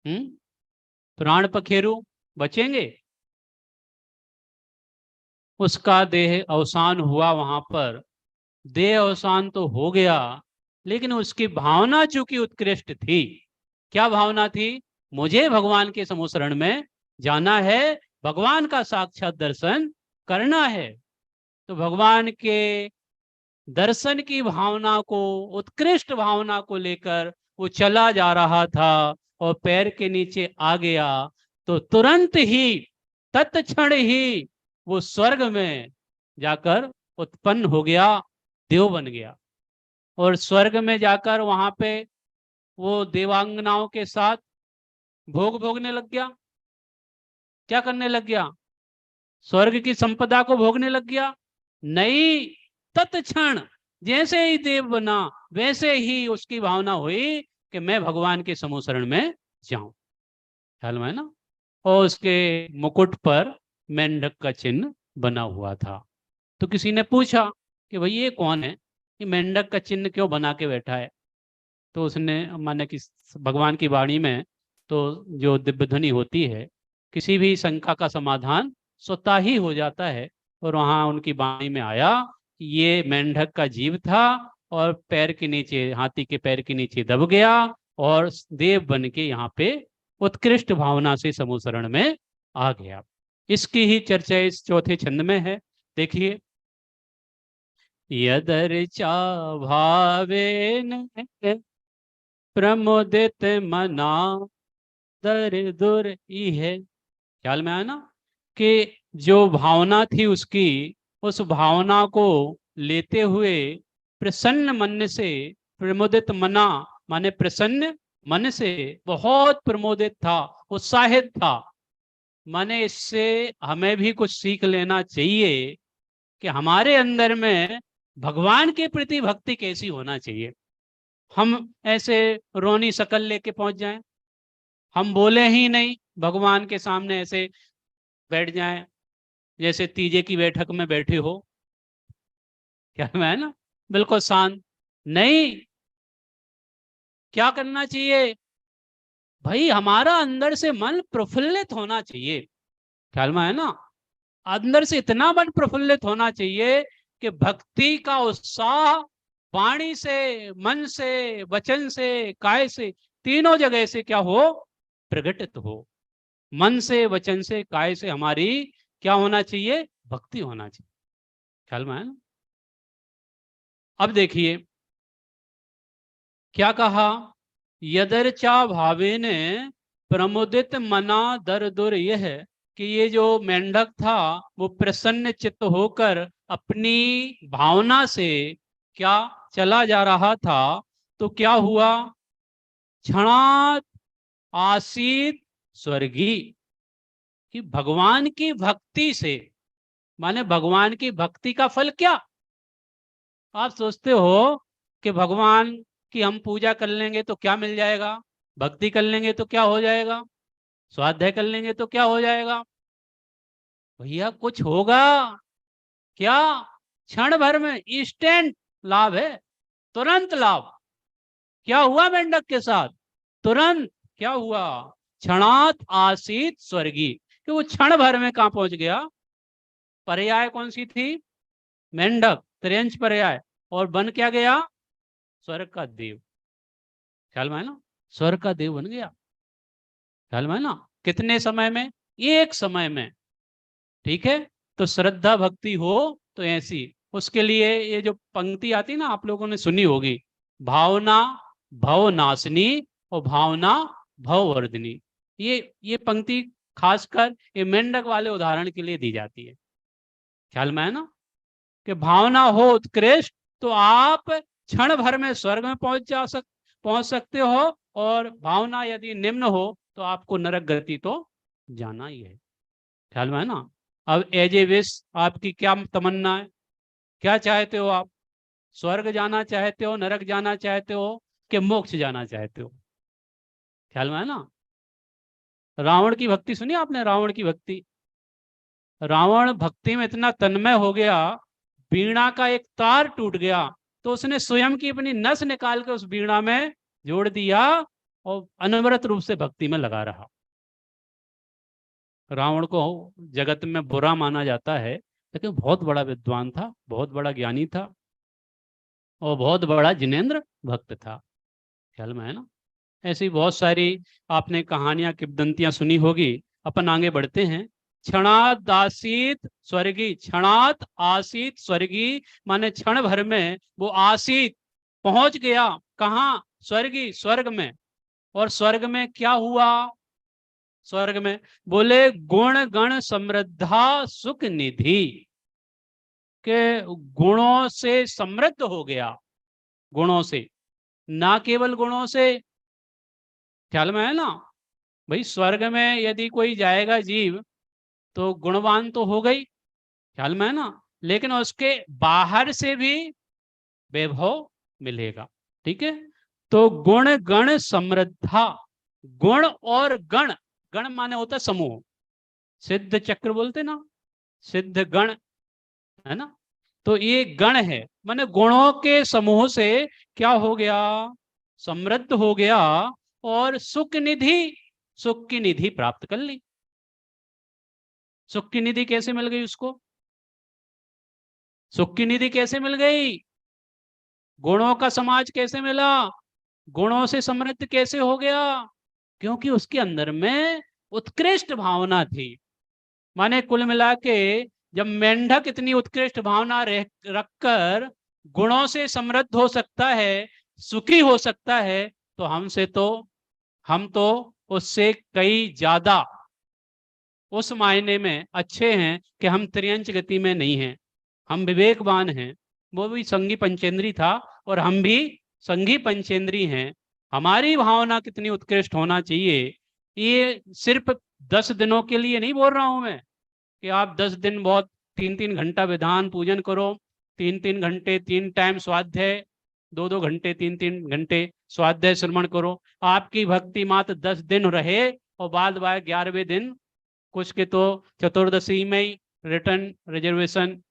प्राण पखेरु बचेंगे? उसका देह अवसान हुआ। वहां पर देह अवसान तो हो गया, लेकिन उसकी भावना चूंकि उत्कृष्ट थी। क्या भावना थी? मुझे भगवान के समोसरण में जाना है, भगवान का साक्षात दर्शन करना है। तो भगवान के दर्शन की भावना को, उत्कृष्ट भावना को लेकर वो चला जा रहा था और पैर के नीचे आ गया तो तुरंत ही, तत्क्षण ही वो स्वर्ग में जाकर उत्पन्न हो गया, देव बन गया। और स्वर्ग में जाकर वहां पे वो देवांगनाओं के साथ भोग भोगने लग गया। क्या करने लग गया? स्वर्ग की संपदा को भोगने लग गया। नहीं, तत्क्षण जैसे ही देव बना वैसे ही उसकी भावना हुई कि मैं भगवान के समोसरण में जाऊं। ख्याल में है ना, और उसके मुकुट पर मेंढक का चिन्ह बना हुआ था। तो किसी ने पूछा कि भाई ये कौन है, ये मेंढक का चिन्ह क्यों बना के बैठा है? तो उसने माने कि भगवान की वाणी में तो जो दिव्य ध्वनि होती है, किसी भी शंका का समाधान स्वतः ही हो जाता है। और वहाँ उनकी वाणी में आया कि ये मेंढक का जीव था और पैर के नीचे, हाथी के पैर के नीचे दब गया और देव बन के यहाँ पे उत्कृष्ट भावना से समूह शरण में आ गया। इसकी ही चर्चा इस चौथे छंद में है। देखिए, यदर्चा भावेन प्रमुदित मना दर दुर है। ख्याल में आया ना कि जो भावना थी उसकी, उस भावना को लेते हुए प्रसन्न मन से, प्रमुदित मना माने प्रसन्न मन से, बहुत प्रमोदित था, उत्साहित था। माने इससे हमें भी कुछ सीख लेना चाहिए कि हमारे अंदर में भगवान के प्रति भक्ति कैसी होना चाहिए। हम ऐसे रोनी शकल लेके पहुंच जाएं, हम बोले ही नहीं, भगवान के सामने ऐसे बैठ जाएं जैसे तीजे की बैठक में बैठे हो, क्या मैं ना, बिल्कुल शांत नहीं। क्या करना चाहिए भाई, हमारा अंदर से मन प्रफुल्लित होना चाहिए। ख्याल में है ना, अंदर से इतना मन प्रफुल्लित होना चाहिए कि भक्ति का उत्साह वाणी से, मन से, वचन से, काय से, तीनों जगह से क्या हो, प्रकटित हो। मन से, वचन से, काय से हमारी क्या होना चाहिए, भक्ति होना चाहिए। ख्याल में है ना। अब देखिए क्या कहा, यदर्चा भावेने प्रमुदित मना दर दुर, यह कि ये जो मेंढक था वो प्रसन्न चित्त होकर अपनी भावना से क्या चला जा रहा था। तो क्या हुआ, क्षणात आसीत स्वर्गी, कि भगवान की भक्ति से, माने भगवान की भक्ति का फल क्या। आप सोचते हो कि भगवान की हम पूजा कर लेंगे तो क्या मिल जाएगा, भक्ति कर लेंगे तो क्या हो जाएगा, स्वाध्याय कर लेंगे तो क्या हो जाएगा। भैया कुछ होगा क्या, क्षण भर में इंस्टेंट लाभ है, तुरंत लाभ। क्या हुआ मेंढक के साथ, तुरंत क्या हुआ, क्षणात आसीत स्वर्गी, कि वो क्षण भर में कहां पहुंच गया। पर्याय कौन सी थी, मेंढक, त्रियंच पर्याय, और बन क्या गया, स्वर्ग का देव। ख्याल में है ना, स्वर्ग का देव बन गया। ख्याल में है ना, कितने समय में, एक समय में। ठीक है, तो श्रद्धा भक्ति हो तो ऐसी, उसके लिए ये जो पंक्ति आती ना, आप लोगों ने सुनी होगी, भावना भव नाशनी और भावना भव वर्धिनी। ये पंक्ति खासकर ये मेंढक वाले उदाहरण के लिए दी जाती है। ख्याल में है ना, कि भावना हो उत्कृष्ट तो आप क्षण भर में स्वर्ग में पहुंच सकते हो, और भावना यदि निम्न हो तो आपको नरक गति तो जाना ही है। ख्याल में है ना। अब एज ए विश, आपकी क्या तमन्ना है, क्या चाहते हो आप, स्वर्ग जाना चाहते हो, नरक जाना चाहते हो, कि मोक्ष जाना चाहते हो। ख्याल में है ना। रावण की भक्ति सुनी आपने, रावण की भक्ति, रावण भक्ति में इतना तन्मय हो गया, वीणा का एक तार टूट गया तो उसने स्वयं की अपनी नस निकाल के उस वीणा में जोड़ दिया और अनवरत रूप से भक्ति में लगा रहा। रावण को जगत में बुरा माना जाता है, लेकिन बहुत बड़ा विद्वान था, बहुत बड़ा ज्ञानी था और बहुत बड़ा जिनेंद्र भक्त था। ख्याल में है ना। ऐसी बहुत सारी आपने कहानियां, किंवदंतियां सुनी होगी। अपन आगे बढ़ते हैं। क्षणात आसीत स्वर्गी, क्षणात आसीत स्वर्गी माने क्षण भर में वो आसीत पहुंच गया, कहाँ, स्वर्गी, स्वर्ग में। और स्वर्ग में क्या हुआ, स्वर्ग में बोले गुण गण समृद्धा सुख निधि, के गुणों से समृद्ध हो गया, गुणों से, ना केवल गुणों से। ख्याल में है ना भाई, स्वर्ग में यदि कोई जाएगा जीव तो गुणवान तो हो गई, ख्याल में है ना, लेकिन उसके बाहर से भी वैभव मिलेगा। ठीक है, तो गुण गण समृद्धा, गुण और गण, गण माने होता है समूह, सिद्ध चक्र बोलते ना, सिद्ध गण, है ना। तो ये गण है, माने गुणों के समूह से क्या हो गया, समृद्ध हो गया और सुख की निधि प्राप्त कर ली। सुख की निधि कैसे मिल गई उसको? सुख की निधि कैसे मिल गई? गुणों का समाज कैसे मिला? गुणों से समृद्ध कैसे हो गया? क्योंकि उसके अंदर में उत्कृष्ट भावना थी। माने कुल मिला के जब मेंढक इतनी उत्कृष्ट भावना रखकर गुणों से समृद्ध हो सकता है, सुखी हो सकता है, तो हम तो उससे कई ज्यादा उस मायने में अच्छे हैं कि हम त्रियंच गति में नहीं हैं, हम विवेकवान हैं। वो भी संगी पंचेंद्री था और हम भी संगी पंचेंद्री हैं। हमारी भावना कितनी उत्कृष्ट होना चाहिए, ये सिर्फ 10 दिनों के लिए नहीं बोल रहा हूं मैं कि आप 10 दिन बहुत 3-3 घंटा विधान पूजन करो, 3-3 घंटे 3 टाइम स्वाध्याय, 2-2 घंटे 3-3 घंटे स्वाध्याय श्रवण करो। आपकी भक्ति मात्र 10 दिन रहे और बाद 11वें दिन कुछ के तो चतुर्दशी में ही रिटर्न रिजर्वेशन,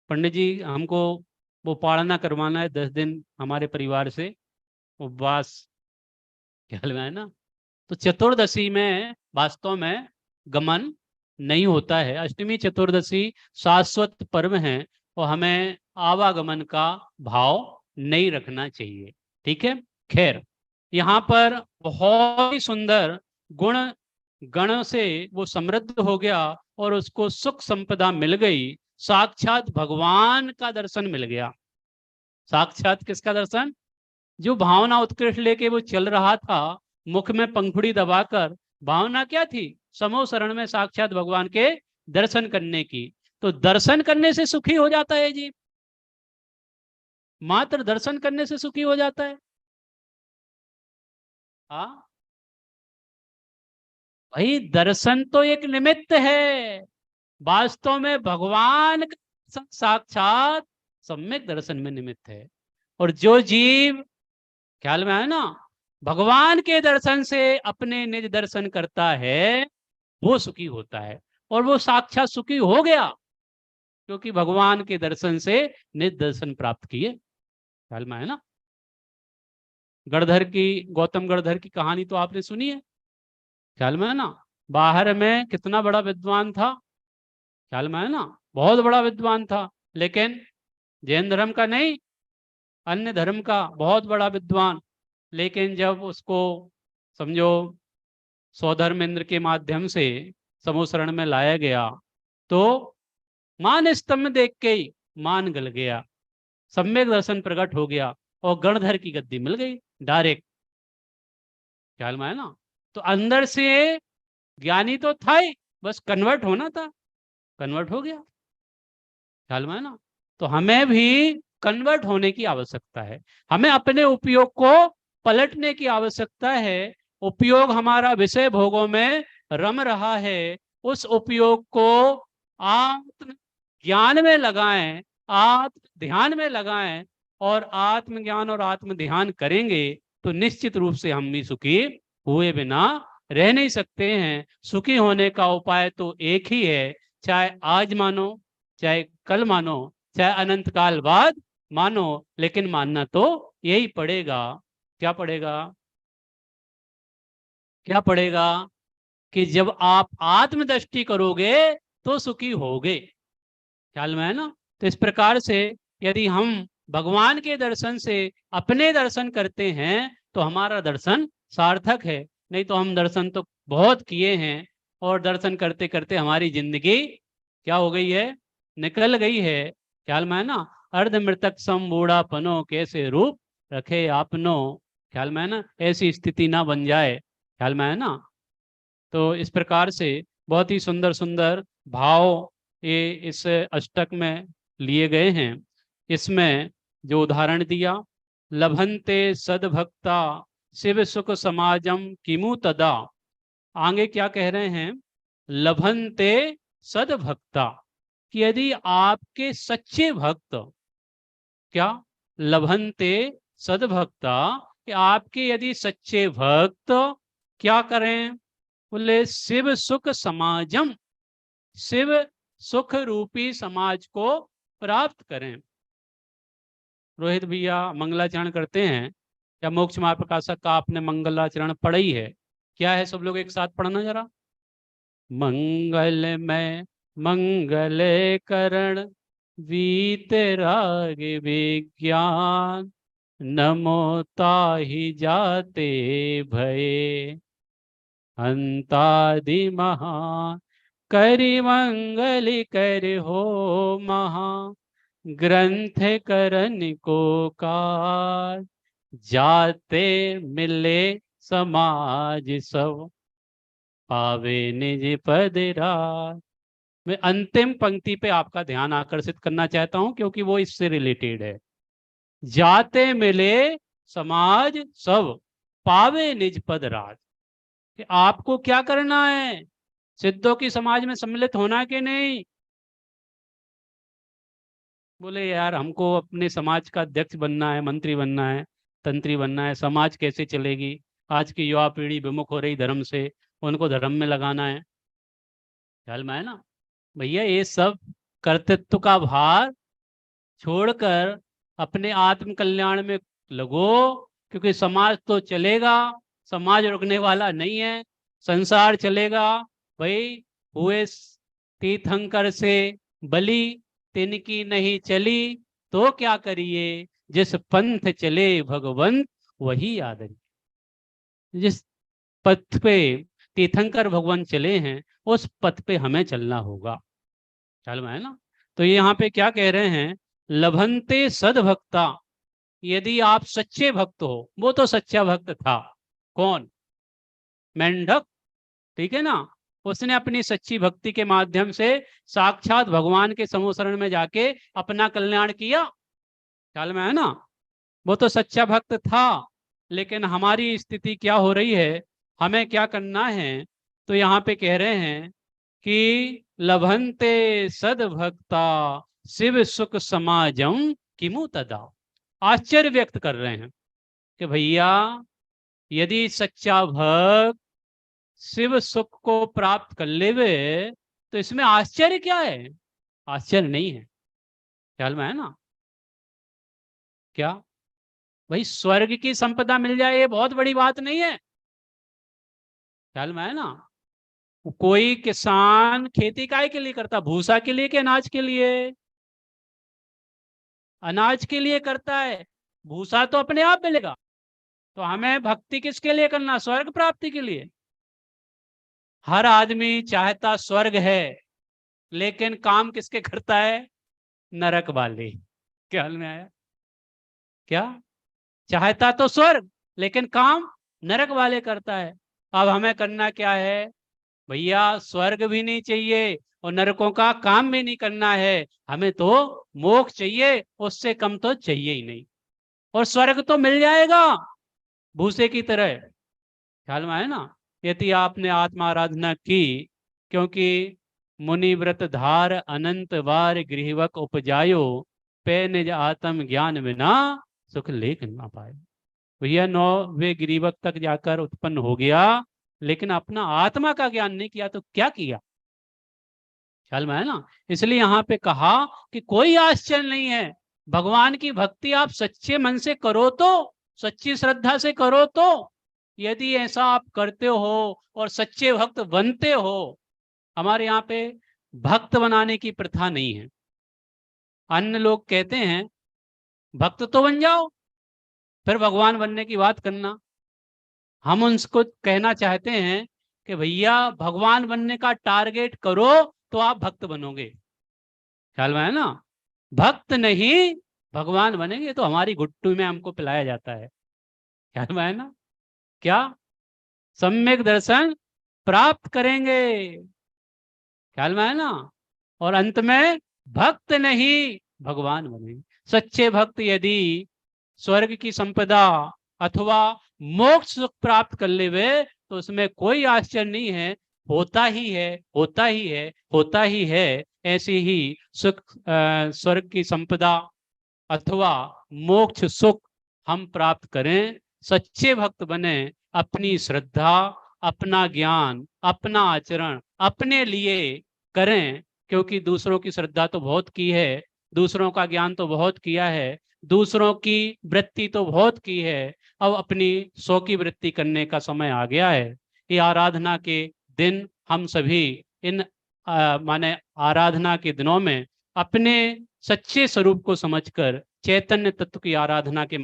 पंडित जी हमको वो पालना करवाना है 10 दिन हमारे परिवार से, उपवास, ख्याल में है ना। तो चतुर्दशी में वास्तव में गमन नहीं होता है। अष्टमी चतुर्दशी शाश्वत पर्व है और हमें आवागमन का भाव नहीं रखना चाहिए। ठीक है। खैर, यहाँ पर बहुत ही सुंदर गुण गण से वो समृद्ध हो गया और उसको सुख संपदा मिल गई, साक्षात भगवान का दर्शन मिल गया। साक्षात किसका दर्शन? जो भावना उत्कृष्ट लेके वो चल रहा था, मुख में पंखुड़ी दबाकर, भावना क्या थी? समो शरण में साक्षात भगवान के दर्शन करने की। तो दर्शन करने से सुखी हो जाता है जी, मात्र दर्शन करने से सुखी हो जाता है। हाँ भाई, दर्शन तो एक निमित्त है, वास्तव में भगवान का साक्षात सम्यक दर्शन में निमित्त है। और जो जीव, ख्याल में आया ना, भगवान के दर्शन से अपने निज दर्शन करता है वो सुखी होता है, और वो साक्षात सुखी हो गया क्योंकि भगवान के दर्शन से निज दर्शन प्राप्त किए। ख्याल में आया ना। गणधर की, गौतम गणधर की कहानी तो आपने सुनी है, ख्याल में है ना। बाहर में कितना बड़ा विद्वान था, ख्याल में है ना, बहुत बड़ा विद्वान था, लेकिन जैन धर्म का नहीं, अन्य धर्म का बहुत बड़ा विद्वान। लेकिन जब उसको समझो सौधर्मेंद्र के माध्यम से समूसरण में लाया गया तो मान स्तंभ देख के ही मान गल गया, सम्यक दर्शन प्रकट हो गया और गणधर की गद्दी मिल गई डायरेक्ट। ख्याल में है ना। तो अंदर से ज्ञानी तो था ही, बस कन्वर्ट होना था, कन्वर्ट हो गया। ख्याल में है ना। तो हमें भी कन्वर्ट होने की आवश्यकता है, हमें अपने उपयोग को पलटने की आवश्यकता है। उपयोग हमारा विषय भोगों में रम रहा है, उस उपयोग को आत्म ज्ञान में लगाएं, आत्म ध्यान में लगाएं, और आत्मज्ञान और आत्म ध्यान करेंगे तो निश्चित रूप से हम भी सुखी हुए बिना रह नहीं सकते हैं। सुखी होने का उपाय तो एक ही है, चाहे आज मानो, चाहे कल मानो, चाहे अनंत काल बाद मानो, लेकिन मानना तो यही पड़ेगा। क्या पड़ेगा? क्या पड़ेगा? कि जब आप आत्मदृष्टि करोगे तो सुखी होगे। ख्याल में है ना। तो इस प्रकार से यदि हम भगवान के दर्शन से अपने दर्शन करते हैं तो हमारा दर्शन सार्थक है। नहीं तो हम दर्शन तो बहुत किए हैं और दर्शन करते करते हमारी जिंदगी क्या हो गई है? निकल गई है। ख्याल में है ना। अर्ध मृतक सम बूढ़ापनो कैसे रूप रखे आपनो। ख्याल में है ना, ऐसी स्थिति ना बन जाए। ख्याल में है ना। तो इस प्रकार से बहुत ही सुंदर सुंदर भाव ये इस अष्टक में लिए गए हैं। इसमें जो उदाहरण दिया, लभंते सदभक्ता शिव सुख समाजम किमु तदा, आगे क्या कह रहे हैं? लभंते सदभक्ता, कि यदि आपके सच्चे भक्त, क्या लभंते सदभक्ता, कि आपके यदि सच्चे भक्त क्या करें? बोले शिव सुख समाजम, शिव सुख रूपी समाज को प्राप्त करें। रोहित भैया मंगलाचरण करते हैं या मोक्ष महाप्रकाशक का आपने मंगलाचरण पढ़ा ही है। क्या है, सब लोग एक साथ पढ़ना जरा। मंगल में मंगल करण वीतराग विज्ञान, नमो ताहि जाते भये अंतादि महा, करि मंगल कर हो महा, ग्रंथ करन को कार, जाते मिले समाज सब, पावे निज पद राज। मैं अंतिम पंक्ति पे आपका ध्यान आकर्षित करना चाहता हूं क्योंकि वो इससे रिलेटेड है। जाते मिले समाज सब, पावे निज पद राज। कि आपको क्या करना है, सिद्धों की समाज में सम्मिलित होना कि नहीं। बोले यार हमको अपने समाज का अध्यक्ष बनना है, मंत्री बनना है, तंत्री बनना है, समाज कैसे चलेगी, आज की युवा पीढ़ी विमुख हो रही धर्म से, उनको धर्म में लगाना है। ख्याल में है ना भैया, ये सब कर्तृत्व का भार छोड़कर अपने आत्म कल्याण में लगो, क्योंकि समाज तो चलेगा, समाज रुकने वाला नहीं है, संसार चलेगा। भाई हुए तीर्थंकर से बलि, तिनकी नहीं चली, तो क्या करिए, जिस पंथ चले भगवंत वही आदरी। जिस पथ पे तीर्थंकर भगवान चले हैं उस पथ पे हमें चलना होगा। ख्याल में है ना। तो ये यहाँ पे क्या कह रहे हैं, लभंते सद्भक्ता, यदि आप सच्चे भक्त हो, वो तो सच्चा भक्त था, कौन, मेंढक, ठीक है ना। उसने अपनी सच्ची भक्ति के माध्यम से साक्षात भगवान के समूह में जाके अपना कल्याण किया। ख्याल में है ना। वो तो सच्चा भक्त था, लेकिन हमारी स्थिति क्या हो रही है, हमें क्या करना है। तो यहाँ पे कह रहे हैं कि लभंते सद्भक्ता शिव सुख समाजम किमु तदा। आश्चर्य व्यक्त कर रहे हैं कि भैया यदि सच्चा भक्त शिव सुख को प्राप्त कर लेवे तो इसमें आश्चर्य क्या है, आश्चर्य नहीं है। ख्याल में है ना। क्या भाई स्वर्ग की संपदा मिल जाए ये बहुत बड़ी बात नहीं है। ख्याल में है ना। कोई किसान खेती काहे के लिए करता, भूसा के लिए कि अनाज के लिए, अनाज के लिए करता है, भूसा तो अपने आप मिलेगा। तो हमें भक्ति किसके लिए करना, स्वर्ग प्राप्ति के लिए। हर आदमी चाहता स्वर्ग है, लेकिन काम किसके करता है, नरक वाले। ख्याल में आया। क्या चाहता तो स्वर्ग, लेकिन काम नरक वाले करता है। अब हमें करना क्या है भैया, स्वर्ग भी नहीं चाहिए और नरकों का काम भी नहीं करना है, हमें तो मोक्ष चाहिए, उससे कम तो चाहिए ही नहीं। और स्वर्ग तो मिल जाएगा भूसे की तरह। ख्याल में है ना। यदि आपने आत्मा आराधना की, क्योंकि मुनि व्रत धार अनंत बार गृहवक उपजायो, पे निज आत्म ज्ञान बिना सुख लेख ना पाए। भैया 9वें गिरिवक तक जाकर उत्पन्न हो गया, लेकिन अपना आत्मा का ज्ञान नहीं किया तो क्या किया। ख्याल में है ना। इसलिए यहाँ पे कहा कि कोई आश्चर्य नहीं है, भगवान की भक्ति आप सच्चे मन से करो तो, सच्ची श्रद्धा से करो तो, यदि ऐसा आप करते हो और सच्चे भक्त बनते हो। हमारे यहाँ पे भक्त बनाने की प्रथा नहीं है। अन्य लोग कहते हैं भक्त तो बन जाओ फिर भगवान बनने की बात करना। हम उनको कहना चाहते हैं कि भैया भगवान बनने का टारगेट करो तो आप भक्त बनोगे। ख्याल में है ना। भक्त नहीं भगवान बनेंगे तो हमारी घुट्टू में हमको पिलाया जाता है। ख्याल में है ना। क्या सम्यक दर्शन प्राप्त करेंगे। ख्याल में है ना। और अंत में भक्त नहीं भगवान बनेंगे। सच्चे भक्त यदि स्वर्ग की संपदा अथवा मोक्ष सुख प्राप्त कर ले वे, तो उसमें कोई आश्चर्य नहीं है, होता ही है, होता ही है, होता ही है। ऐसी ही सुख स्वर्ग की संपदा अथवा मोक्ष सुख हम प्राप्त करें, सच्चे भक्त बने, अपनी श्रद्धा, अपना ज्ञान, अपना आचरण अपने लिए करें। क्योंकि दूसरों की श्रद्धा तो बहुत की है, दूसरों का ज्ञान तो बहुत किया है, दूसरों की वृत्ति तो बहुत की है, अब अपनी 100 की वृत्ति करने का समय आ गया है। ये आराधना के दिन हम सभी इन माने आराधना के दिनों में अपने सच्चे स्वरूप को समझकर चैतन्य तत्व की आराधना के